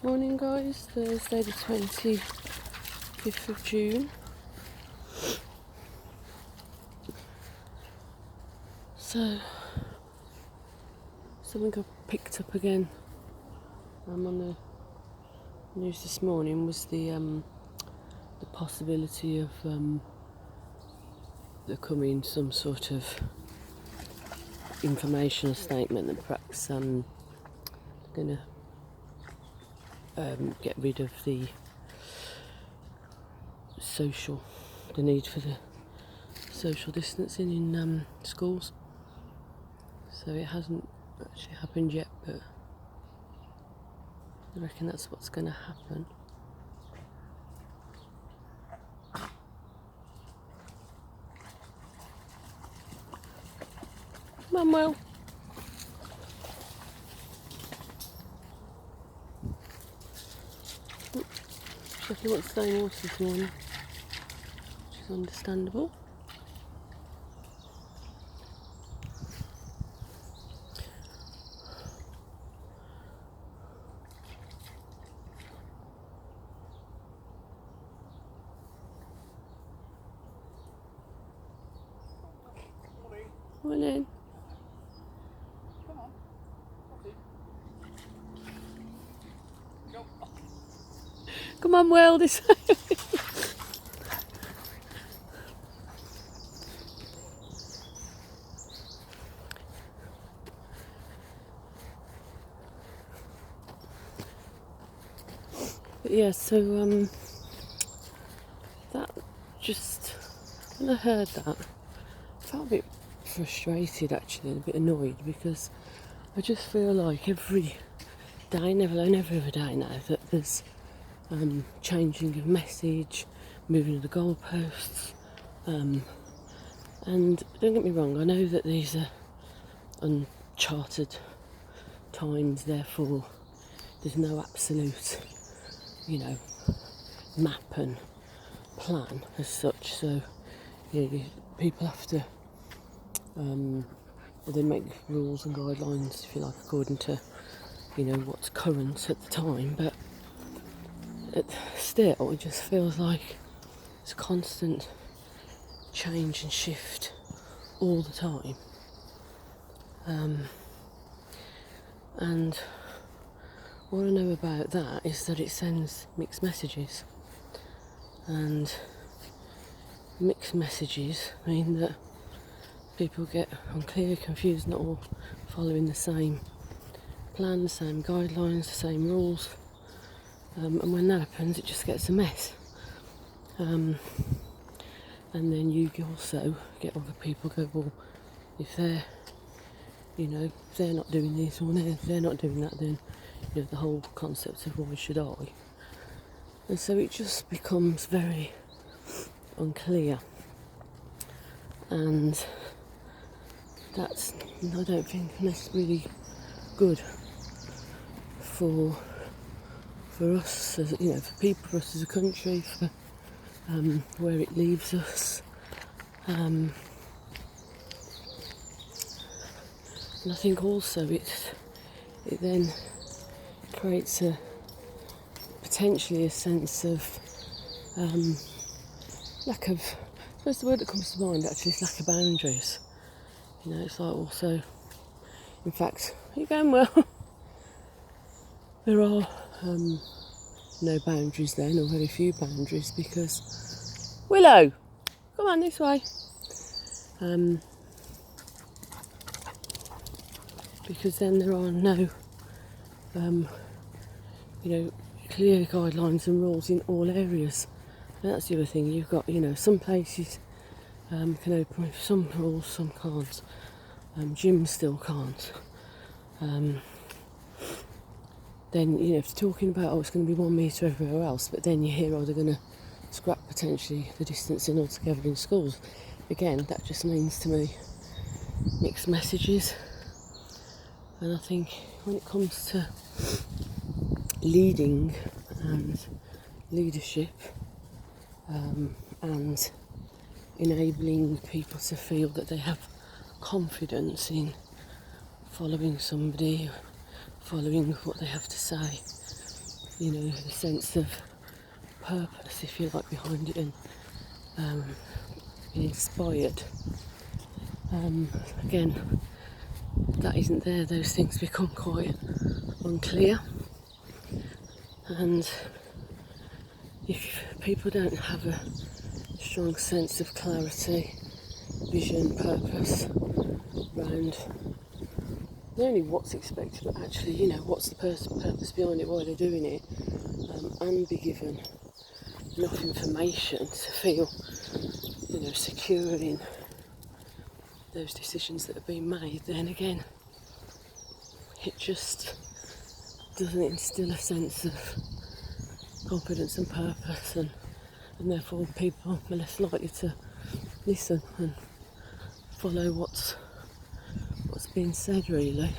Morning guys, Thursday the 25th of June. So, something I picked up again on the news this morning was the possibility of there coming some sort of informational statement that perhaps going to get rid of the need for the social distancing in schools. So it hasn't actually happened yet, but I reckon that's what's going to happen. Manuel. She wants to stay in water this morning, which is understandable. Morning. Come on. Go. Come on, Will, this way. But yeah, so that just, when I heard that, I felt a bit frustrated actually, and a bit annoyed, because I just feel like every day, every other day now, that there's changing of message, moving of the goalposts, and don't get me wrong, I know that these are uncharted times, therefore there's no absolute, map and plan as such, so people have to they make rules and guidelines, if you like, according to what's current at the time, but still it just feels like it's a constant change and shift all the time, and what I know about that is that it sends mixed messages, and mixed messages mean that people get unclear, confused, not all following the same plan, the same guidelines, the same rules, and when that happens it just gets a mess, and then you also get other people go, well, if they're not doing this or they're not doing that, then the whole concept of why should I, and so it just becomes very unclear, and that's, I don't think that's really good for us as for people, for us as a country, for where it leaves us, and I think also it then creates potentially a sense of lack of, I suppose the word that comes to mind actually is lack of boundaries. It's like, also, in fact, you're going well. There are no boundaries then, or very few boundaries, because Willow, come on this way. Because then there are no clear guidelines and rules in all areas. And that's the other thing. You've got some places can open with some rules, some can't. Gyms still can't. Then if they're talking about it's going to be 1 metre everywhere else, but then you hear they're going to scrap potentially the distancing altogether in schools. Again, that just means to me mixed messages. And I think when it comes to leading and leadership, and enabling people to feel that they have confidence in following somebody, following what they have to say, you know, the sense of purpose, if you like, behind it, and being inspired. Again, that isn't there. Those things become quite unclear, and if people don't have a strong sense of clarity, vision, purpose around not only what's expected, but actually, you know, what's the purpose behind it, why they're doing it, and be given enough information to feel, you know, secure in those decisions that have been made, then again, it just doesn't instill a sense of confidence and purpose, and therefore people are less likely to listen and follow what's being said, really.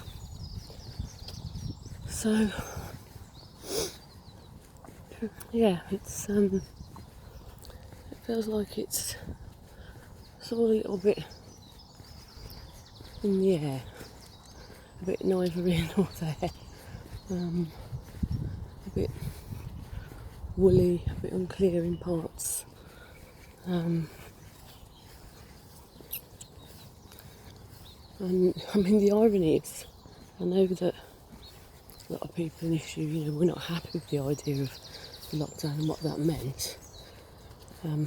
So yeah, it feels like it's all a little bit in the air, a bit neither in nor there, a bit woolly, a bit unclear in parts. And I mean, the irony is, I know that a lot of people in issue, you know, we're not happy with the idea of the lockdown and what that meant.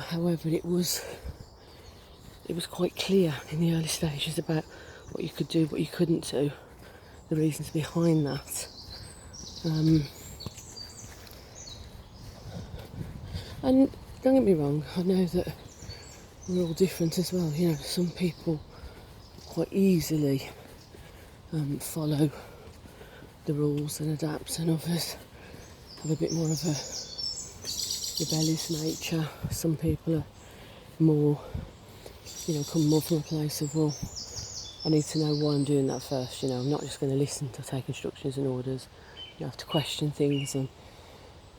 However, it was quite clear in the early stages about what you could do, what you couldn't do, the reasons behind that. And don't get me wrong, I know that we're all different as well. You know, some people quite easily follow the rules and adapt, and others have a bit more of a rebellious nature. Some people are more, you know, come more from a place of, well, I need to know why I'm doing that first. You know, I'm not just going to listen to take instructions and orders. You have to question things, and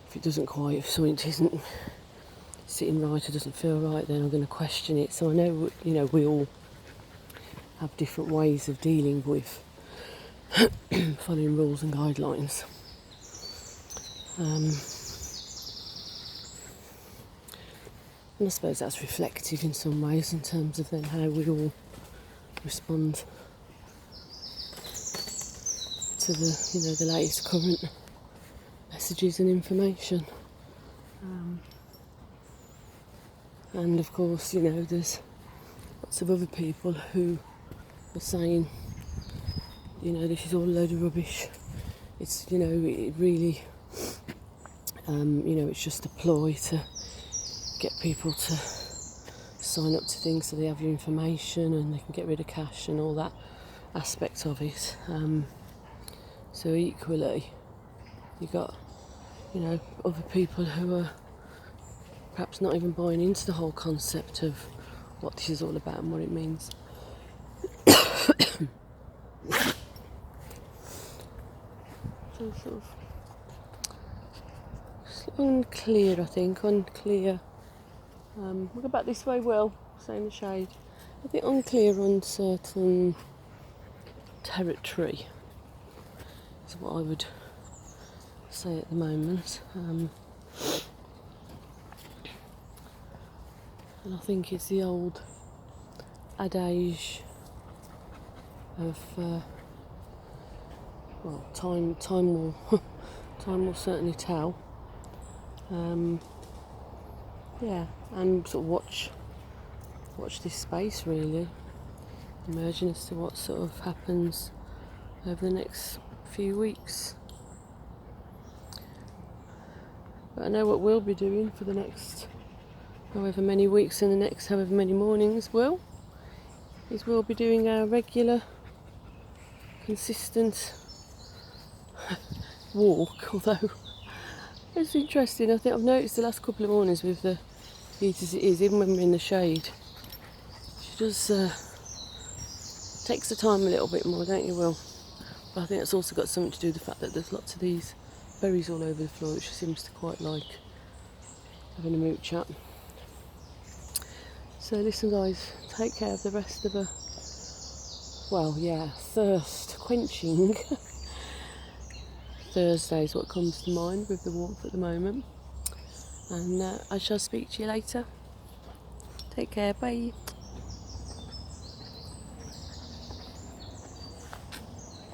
if it doesn't quite, if something isn't sitting right or doesn't feel right, then I'm going to question it. So I know, you know, we all have different ways of dealing with following rules and guidelines. And I suppose that's reflective in some ways in terms of then how we all respond to the, you know, the latest current messages and information. And of course, you know, there's lots of other people who are saying, you know, this is all a load of rubbish. It's, you know, it really, you know, it's just a ploy to get people to sign up to things so they have your information and they can get rid of cash and all that aspect of it. So equally, you got, you know, other people who are perhaps not even buying into the whole concept of what this is all about and what it means. So sort of unclear, I think, unclear. We'll go back this way, Will, stay in the shade. I think unclear, uncertain territory is what I would say at the moment. And I think it's the old adage of well, time will time will certainly tell. Yeah, and sort of watch this space, really, emerging as to what sort of happens over the next few weeks. But I know what we'll be doing for the next however many weeks and the next however many mornings we'll be doing our regular, consistent walk, although it's interesting. I think I've noticed the last couple of mornings with the heat as it is, even when we're in the shade, she does takes the time a little bit more, don't you, Will? But I think that's also got something to do with the fact that there's lots of these berries all over the floor, which she seems to quite like having a mooch at. So listen, guys, take care of the rest of a, well, yeah, thirst quenching Thursday is what comes to mind with the warmth at the moment. And I shall speak to you later. Take care, bye.